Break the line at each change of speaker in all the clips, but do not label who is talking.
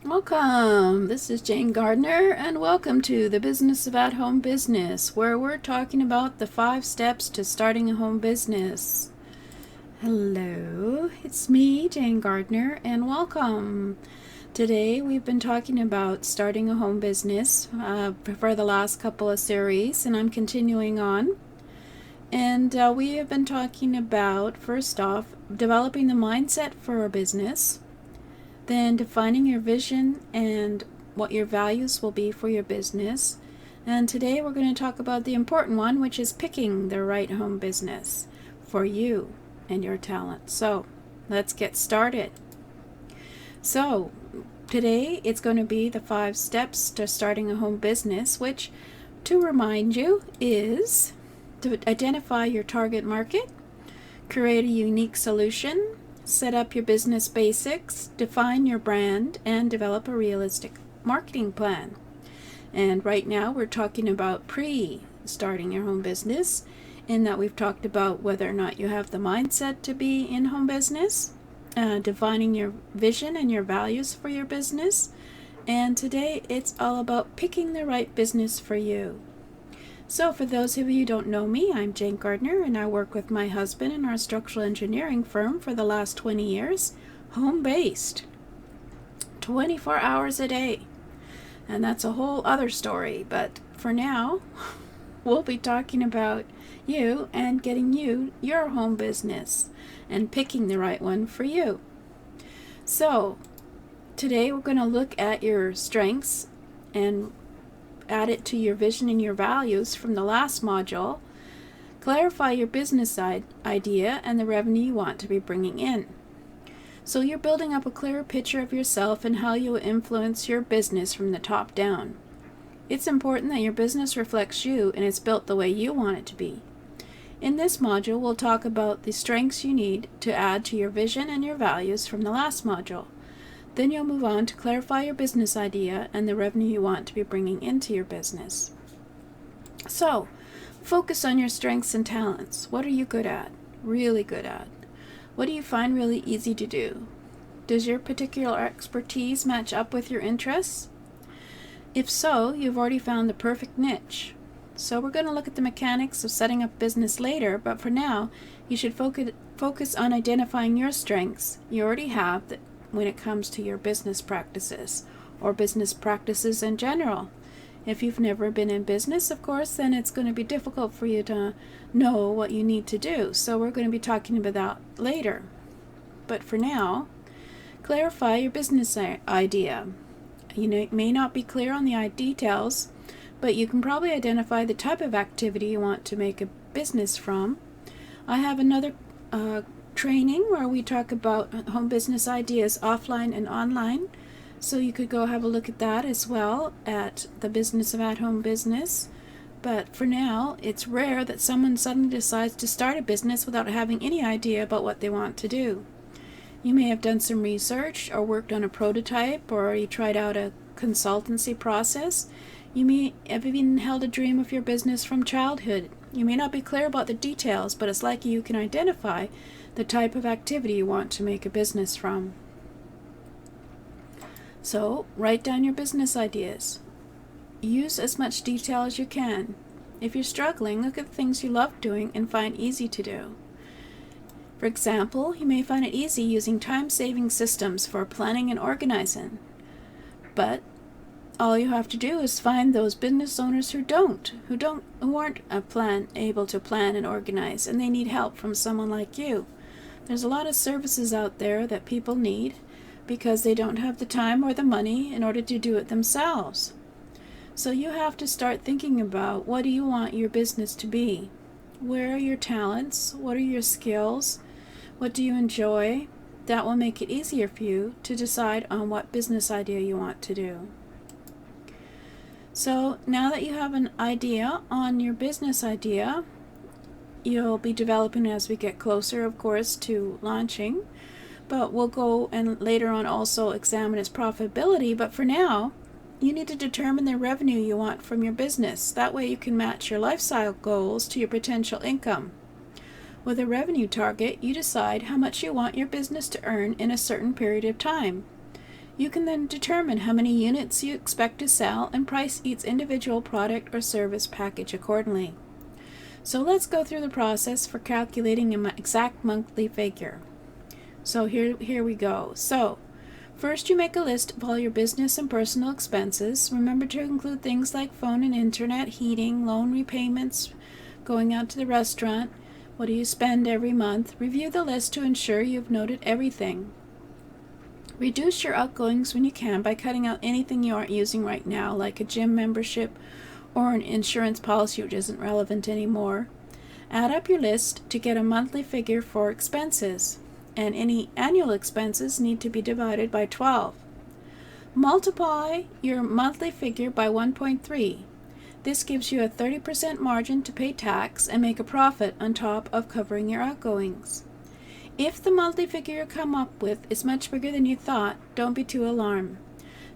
Welcome. This is Jane Gardner, and welcome to the Business of At Home Business, where we're talking about the 5 steps to starting a home business. Hello, it's me, Jane Gardner, and welcome. Today we've been talking about starting a home business for the last couple of series, and I'm continuing on. And we have been talking about, first off, developing the mindset for a business. Then defining your vision and what your values will be for your business. And today we're going to talk about the important one, which is picking the right home business for you and your talent. So let's get started. So today it's going to be the 5 steps to starting a home business, which, to remind you, is to identify your target market, create a unique solution, set up your business basics, define your brand, and develop a realistic marketing plan. And right now we're talking about pre-starting your home business, in that we've talked about whether or not you have the mindset to be in home business, defining your vision and your values for your business, and today it's all about picking the right business for you. So for those of you who don't know me, I'm Jane Gardner, and I work with my husband in our structural engineering firm for the last 20 years, home-based, 24 hours a day. And that's a whole other story, but for now, we'll be talking about you and getting you your home business and picking the right one for you. So today we're going to look at your strengths and add it to your vision and your values from the last module, clarify your business idea and the revenue you want to be bringing in. So you're building up a clearer picture of yourself and how you will influence your business from the top down. It's important that your business reflects you and is built the way you want it to be. In this module, we'll talk about the strengths you need to add to your vision and your values from the last module. Then you'll move on to clarify your business idea and the revenue you want to be bringing into your business. So, focus on your strengths and talents. What are you good at? Really good at? What do you find really easy to do? Does your particular expertise match up with your interests? If so, you've already found the perfect niche. So we're going to look at the mechanics of setting up business later, but for now, you should focus on identifying your strengths you already have when it comes to your business practices or business practices in general. If you've never been in business, of course, then it's going to be difficult for you to know what you need to do. So we're going to be talking about that later. But for now, clarify your business idea. You may not be clear on the details, but you can probably identify the type of activity you want to make a business from. I have another training where we talk about home business ideas offline and online, so you could go have a look at that as well at the Business of At Home Business. But for now, it's rare that someone suddenly decides to start a business without having any idea about what they want to do. You may have done some research or worked on a prototype, or you tried out a consultancy process. You may have even held a dream of your business from childhood. You may not be clear about the details, but it's likely you can identify the type of activity you want to make a business from. So, write down your business ideas. Use as much detail as you can. If you're struggling, look at the things you love doing and find easy to do. For example, you may find it easy using time-saving systems for planning and organizing. But all you have to do is find those business owners who aren't able to plan and organize, and they need help from someone like you. There's a lot of services out there that people need because they don't have the time or the money in order to do it themselves. So you have to start thinking about, what do you want your business to be? Where are your talents? What are your skills? What do you enjoy? That will make it easier for you to decide on what business idea you want to do. So now that you have an idea on your business idea, you'll be developing as we get closer, of course, to launching. But we'll go and later on also examine its profitability. But for now, you need to determine the revenue you want from your business. That way you can match your lifestyle goals to your potential income. With a revenue target, you decide how much you want your business to earn in a certain period of time. You can then determine how many units you expect to sell and price each individual product or service package accordingly. So let's go through the process for calculating an exact monthly figure. So here we go. So first, you make a list of all your business and personal expenses. Remember to include things like phone and internet, heating, loan repayments, going out to the restaurant. What do you spend every month? Review the list to ensure you've noted everything. Reduce your outgoings when you can by cutting out anything you aren't using right now, like a gym membership or an insurance policy which isn't relevant anymore. Add up your list to get a monthly figure for expenses, and any annual expenses need to be divided by 12. Multiply your monthly figure by 1.3. This gives you a 30% margin to pay tax and make a profit on top of covering your outgoings. If the monthly figure you come up with is much bigger than you thought, don't be too alarmed.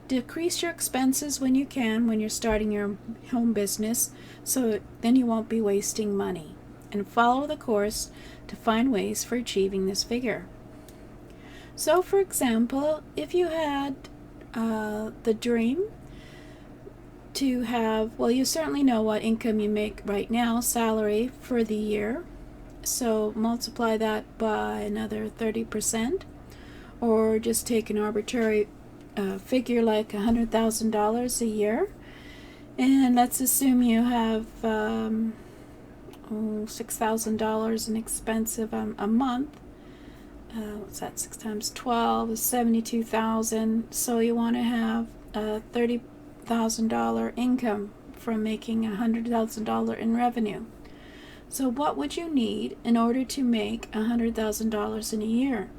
Decrease your expenses when you can when you're starting your home business, so then you won't be wasting money. And follow the course to find ways for achieving this figure. So, for example, if you had the dream to have, well, you certainly know what income you make right now, salary for the year. So multiply that by another 30%, or just take an arbitrary figure like $100,000 a year, and let's assume you have $6,000 in expense a month. What's that? 6 times 12 is 72,000. So you want to have a $30,000 income from making $100,000 in revenue. So what would you need in order to make $100,000 in a year?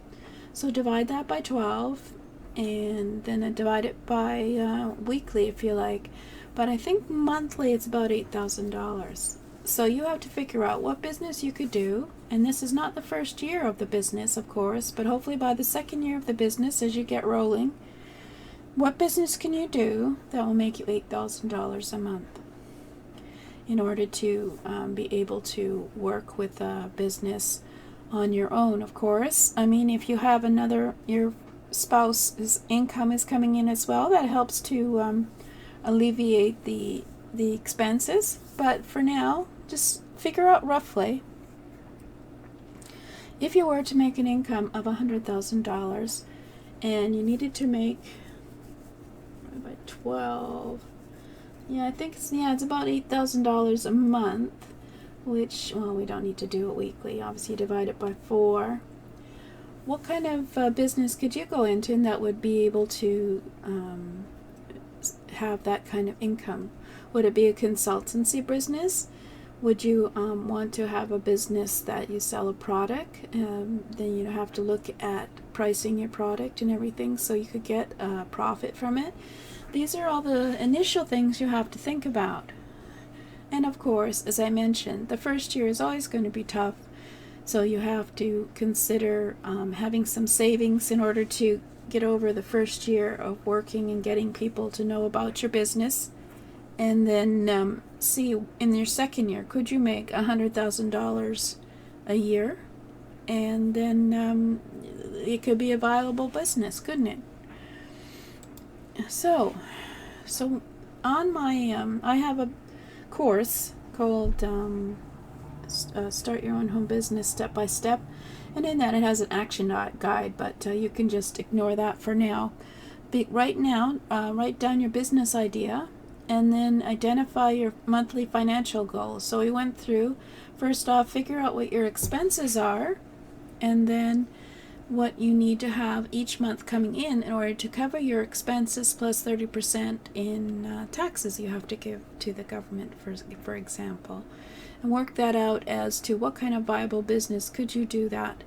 So divide that by 12, and then divide it by weekly if you like. But I think monthly it's about $8,000. So you have to figure out what business you could do. And this is not the first year of the business, of course, but hopefully by the second year of the business, as you get rolling, what business can you do that will make you $8,000 a month in order to be able to work with a business on your own, of course. I mean, if you have your spouse's income is coming in as well, that helps to alleviate the expenses. But for now, just figure out roughly, if you were to make an income of $100,000 and you needed to make by 12, I think it's about $8,000 a month, which, well, we don't need to do it weekly. Obviously, divide it by 4. What kind of business could you go into that would be able to have that kind of income? Would it be a consultancy business? Would you want to have a business that you sell a product? Then you have to look at pricing your product and everything so you could get a profit from it. These are all the initial things you have to think about. And of course, as I mentioned, the first year is always going to be tough. So you have to consider having some savings in order to get over the first year of working and getting people to know about your business. And then see in your second year, could you make $100,000 a year? And then it could be a viable business, couldn't it? So on my, I have a course called Start Your Own Home Business Step by Step, and in that it has an action guide, but you can just ignore that for now. Right now, write down your business idea and then identify your monthly financial goals. So we went through, first off, figure out what your expenses are, and then what you need to have each month coming in order to cover your expenses plus 30% in taxes you have to give to the government, for example. And work that out as to what kind of viable business could you do that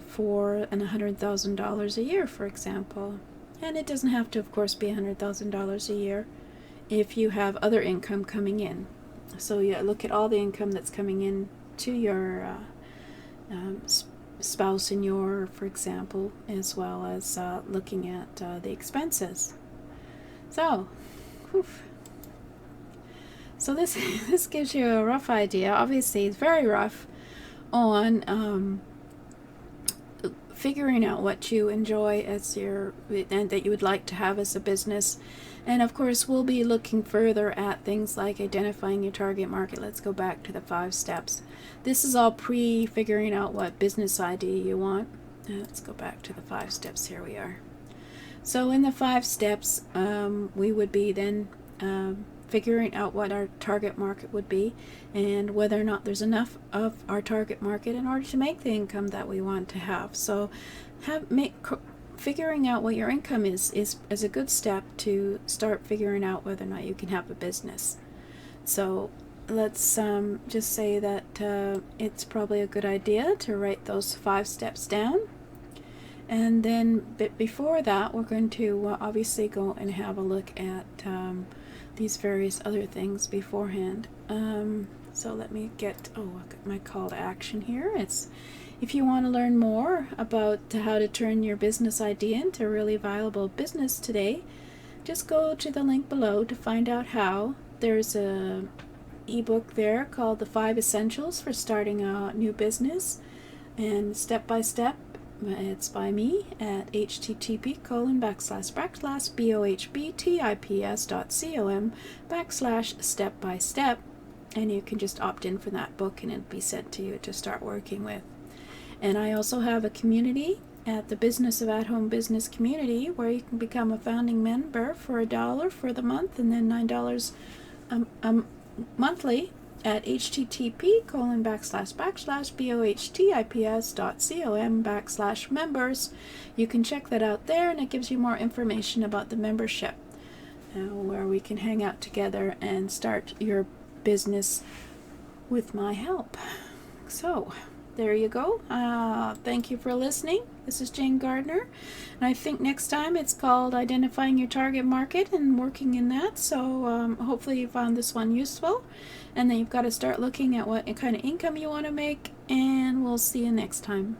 for $100,000 a year, for example. And it doesn't have to, of course, be $100,000 a year if you have other income coming in. So you look at all the income that's coming in to your spouse and your, for example, as well as looking at the expenses. So, so this gives you a rough idea. Obviously, it's very rough on figuring out what you enjoy as your and that you would like to have as a business. And of course, we'll be looking further at things like identifying your target market. Let's go back to the 5 steps. This is all pre-figuring out what business idea you want. Let's go back to the 5 steps. Here we are. So in the 5 steps, we would be then figuring out what our target market would be and whether or not there's enough of our target market in order to make the income that we want to have. So figuring out what your income is a good step to start figuring out whether or not you can have a business. So let's just say that it's probably a good idea to write those 5 steps down. And then before that, we're going to obviously go and have a look at these various other things beforehand. So let me get my call to action here. It's if you want to learn more about how to turn your business idea into a really viable business today, just go to the link below to find out how. There's a ebook there called The 5 Essentials for Starting a New Business, and step by step. It's by me at http://bohbtips.com/step-by-step, and you can just opt in for that book and it'll be sent to you to start working with. And I also have a community at the Business of At Home Business community where you can become a founding member for $1 for the month and then $9 monthly at http://bohtips.com/members. You can check that out there, and it gives you more information about the membership, where we can hang out together and start your business with my help. So there you go. Thank you for listening. This is Jane Gardner, and I think next time it's called Identifying Your Target Market and working in that. So hopefully you found this one useful, and then you've got to start looking at what kind of income you want to make, and we'll see you next time.